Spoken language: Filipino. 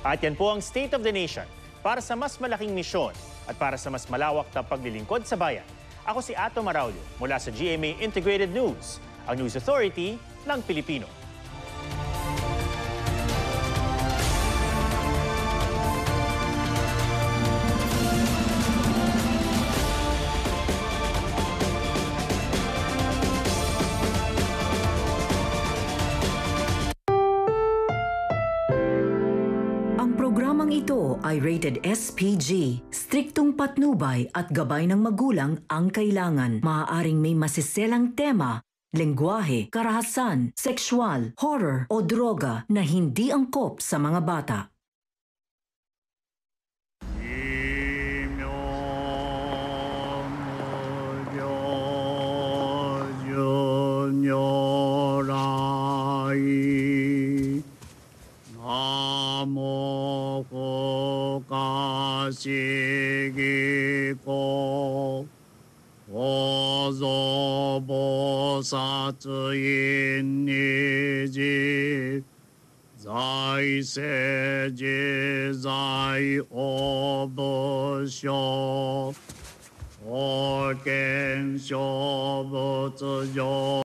At yan po ang State of the Nation para sa mas malaking misyon at para sa mas malawak na paglilingkod sa bayan. Ako si Ato Maraulio mula sa GMA Integrated News, ang News Authority ng Pilipino. Ang programang ito ay rated SPG. Striktong patnubay at gabay ng magulang ang kailangan. Maaaring may masiselang tema, lengguwahe, karahasan, sexual, horror o droga na hindi angkop sa mga bata. Shigiko Ozo Bosatsu Niji Zai Seiji Zai Obusho Oken Shobutsu